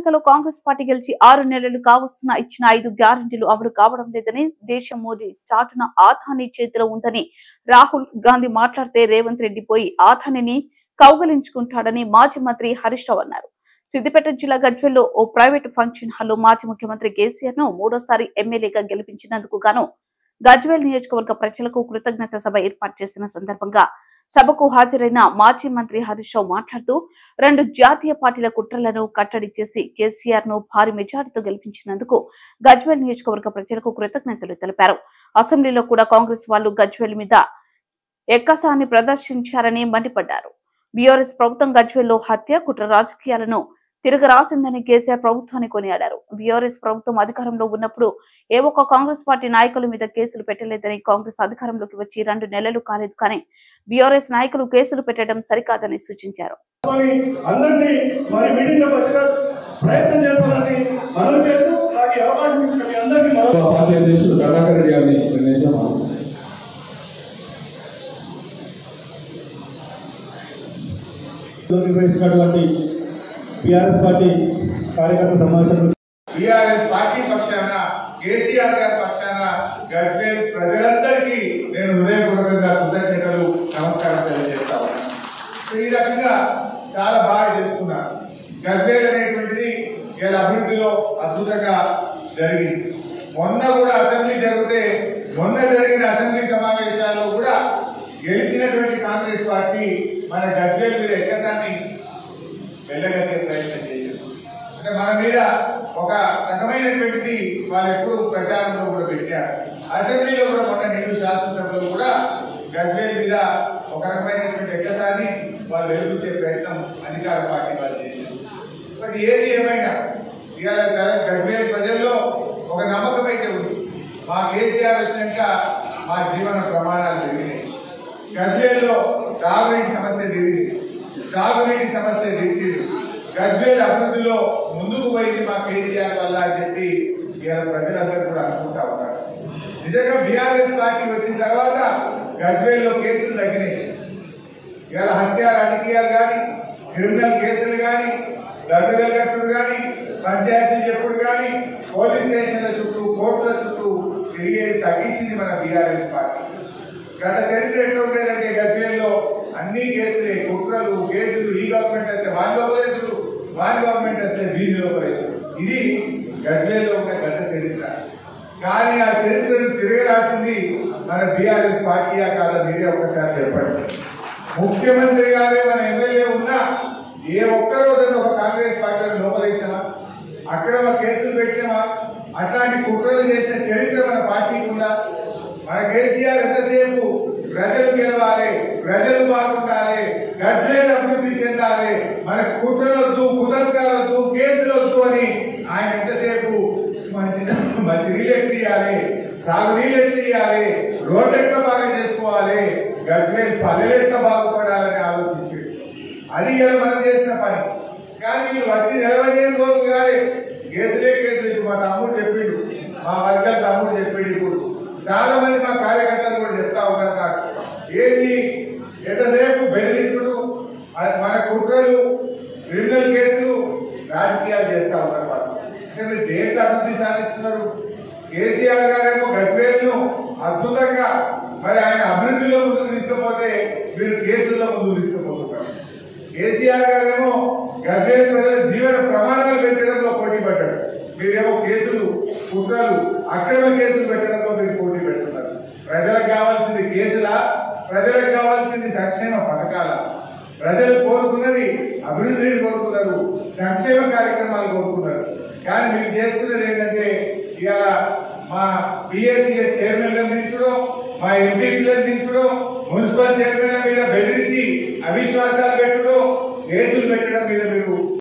కర్ణాటకలో కాంగ్రెస్ పార్టీ గెలిచి 6 నెలలు కావస్తున్నా ఇచ్చిన 5 గ్యారెంటీలు అమలు కావడం లేదని దేశం మోదీ చాటున ఆదాని చేతిలో ఉందని రాహుల్ గాంధీ మాట్లాడితే రేవంత్ రెడ్డి పోయి ఆదానిని కౌగలించుకుంటాడని మాజీ మంత్రి హరీష్ రావు అన్నారు. సిద్దిపేట జిల్లా గజ్వేల్లో ఓ ప్రైవేట్ ఫంక్షన్ హాల్లో మాజీ ముఖ్యమంత్రి కేసీఆర్ ను మూడోసారి ఎమ్మెల్యేగా గెలిపించినందుకు గాను గజ్వేల్ నియోజకవర్గ ప్రజలకు కృతజ్ఞత సభ ఏర్పాటు చేసిన సందర్భంగా సభకు హాజరైన మాజీ మంత్రి హరీష్ రావు మాట్లాడుతూ 2 జాతీయ పార్టీల కుట్రలను కట్టడి చేసి కేసీఆర్ ను భారీ మెజారిటీతో గెలిపించినందుకు గజ్వేల్ నియోజకవర్గ ప్రజలకు కృతజ్ఞతలు తెలిపారు. అసెంబ్లీలో కూడా కాంగ్రెస్ వాళ్లు గజ్వేల్ మీద ఎక్కసాన్ని ప్రదర్శించారని మండిపడ్డారు. బీఆర్ఎస్ ప్రభుత్వం గజ్వేల్లో హత్య కుట్ర రాజకీయాలను తిరగరాసిందని కేసీఆర్ ప్రభుత్వాన్ని కొనియాడారు. బీఆర్ఎస్ ప్రభుత్వం అధికారంలో ఉన్నప్పుడు ఏ ఒక్క కాంగ్రెస్ పార్టీ నాయకుల మీద కేసులు పెట్టలేదని, కాంగ్రెస్ అధికారంలోకి వచ్చి 2 నెలలు కాలేదు కానీ బీఆర్ఎస్ నాయకులు కేసులు పెట్టడం సరికాదని సూచించారు. బీఆర్ఎస్ పార్టీ కార్యకర్త సమావేశంలో బీఆర్ఎస్ పార్టీ పక్షాన కేసీఆర్ గారి పక్షాన గజ్వేల్ ప్రజలందరికీ నేను హృదయపూర్వకంగా కృతజ్ఞతలు నమస్కారం తెలియజేస్తా ఉన్నాను. ఈ రకంగా చాలా బాగా చేసుకున్నారు. గజ్వేల్ అనేటువంటిది ఇలా అభివృద్ధిలో అద్భుతంగా జరిగింది. మొన్న కూడా అసెంబ్లీ జరిగితే మొన్న జరిగిన అసెంబ్లీ సమావేశాల్లో కూడా గెలిచినటువంటి కాంగ్రెస్ పార్టీ మన గజ్వేల్ మీద ఎక్కసాన్ని వెళ్ళగలిగే ప్రయత్నం చేశారు. అంటే మన మీద ఒక రకమైనటువంటిది వాళ్ళు ఎప్పుడు ప్రచారంలో కూడా పెట్టారు. అసెంబ్లీలో కూడా మొన్న నిండు శాసనసభలో కూడా గజ్వేల్ మీద ఒక రకమైనటువంటి ఎక్కసాన్ని వాళ్ళు వెలుగుచ్చే ప్రయత్నం అధికార పార్టీ వాళ్ళు చేశారు. బట్ ఏది ఏమైనా ఇవాళ గజ్వేల్ ప్రజల్లో ఒక నమ్మకం అయితే ఉంది. మా కేసీఆర్ వచ్చినాక మా జీవన ప్రమాణాలు పెరిగినాయి. గజ్వేల్లో తాగునీటి సమస్య తీరింది, సాగునీటి సమస్య తీర్చింది. గజ్వేల్ అభివృద్ధిలో ముందుకు పోయింది మా కేసీఆర్ వల్ల అని చెప్పి ఇవాళ ప్రజలందరూ కూడా అనుకుంటా ఉన్నారు. నిజంగా బీఆర్ఎస్ పార్టీ వచ్చిన తర్వాత గజ్వేల్లో కేసులు తగ్గినాయి. ఇవాళ హత్య రాజకీయాలు కానీ, క్రిమినల్ కేసులు కానీ, దర్డుగల కట్టుడు కానీ, పంచాయతీలు చెప్పుడు కానీ, పోలీస్ స్టేషన్ల చుట్టూ, కోర్టుల చుట్టూ తిరిగేది తగ్గించింది మన బీఆర్ఎస్ పార్టీ. గత చరిత్ర ఎట్లా ఉండేదంటే గజ్వేల్లో అన్ని కేసులే, కుట్రలు కేసులు. ఈ గవర్నమెంట్ వస్తే వాని లోపలేసుడు, వాని గవర్నమెంట్ వస్తే వీని లోపలేసుడు. ఇది గజ్వేల్లో ఉన్న గత చరిత్ర. కానీ ఆ చరిత్రను తిరగరాసింది మన బీఆర్ఎస్ పార్టీయా కాదా మీరే ఒకసారి చెప్పండి. ముఖ్యమంత్రి గారే మన ఎమ్మెల్యే ఉన్నా ఏ ఒక్కరోజు ఒక కాంగ్రెస్ పార్టీని లోపలేసామా, అక్రమ కేసులు పెట్టామా, అట్లాంటి కుట్రలు చేసిన చరిత్ర మన పార్టీకి ఉందా? మన కేసీఆర్ ఎంతసేపు ప్రజలు గెలవాలి, ప్రజలు బాగుండాలి, గజ్వేల్ అభివృద్ధి చెందాలి, మన కుట్రలొద్దు, కుతంత్రాలొద్దు, కేసులొద్దు అని ఆయన ఎంతసేపు మంచి నీళ్ళు ఎట్టియాలి, సాగునీళ్ళు ఎట్టియాలి, రోడ్డు ఎట్లా బాగా చేసుకోవాలి, గజ్వేల్ పల్లెలు ఎట్లా బాగుపడాలని ఆలోచించాడు. అది ఇలా మనం చేసిన పని. కానీ వీళ్ళు వచ్చి 15 రోజులు కానీ కేసులే కేసులు. ఇప్పుడు మా తమ్ముడు చెప్పిండు, మా వర్గాల తమ్ముడు చెప్పిండు. ఇప్పుడు చాలా మంది మా కార్యకర్తలు కూడా చెప్తా ఉన్నారు నాకు, ఏది ఎంతసేపు బెదిరించుడు, మన కుట్రలు, క్రిమినల్ కేసులు, రాజకీయాలు చేస్తా ఉన్నారు వాళ్ళు. మీరు దేంట్లో అభివృద్ధి సాధిస్తున్నారు? కేసీఆర్ గారేమో గజ్వేల్ను అద్భుతంగా మరి ఆయన అభివృద్ధిలో ముందుకు తీసుకుపోతే మీరు కేసుల్లో ముందుకు తీసుకుపోతున్నారు. కేసీఆర్ గారేమో గజ్వేల్ ప్రజల జీవన ప్రమాణాలు పెంచడంలో పోటీ పడ్డాడు. మీరేమో కేసులు, కుట్రలు, అక్రమ కేసులు పెట్టడంలో మీరు పోటీ పెడుతున్నారు. ప్రజలకు కావాల్సింది కేసులా? ప్రజలకు కావాల్సింది సంక్షేమ పథకాల? ప్రజలు కోరుకున్నది అభివృద్ధిని కోరుకున్నారు, సంక్షేమ కార్యక్రమాలు కోరుకున్నారు. కానీ మీరు చేస్తున్నది ఏంటంటే ఇవాళ మా పిఎస్సిఎస్ చైర్మన్లను దించడం, మా ఎంపీలను దించడం, మున్సిపల్ చైర్మన్ల మీద బెదిరించి అవిశ్వాసాలు పెట్టడం, కేసులు పెట్టడం మీద మీరు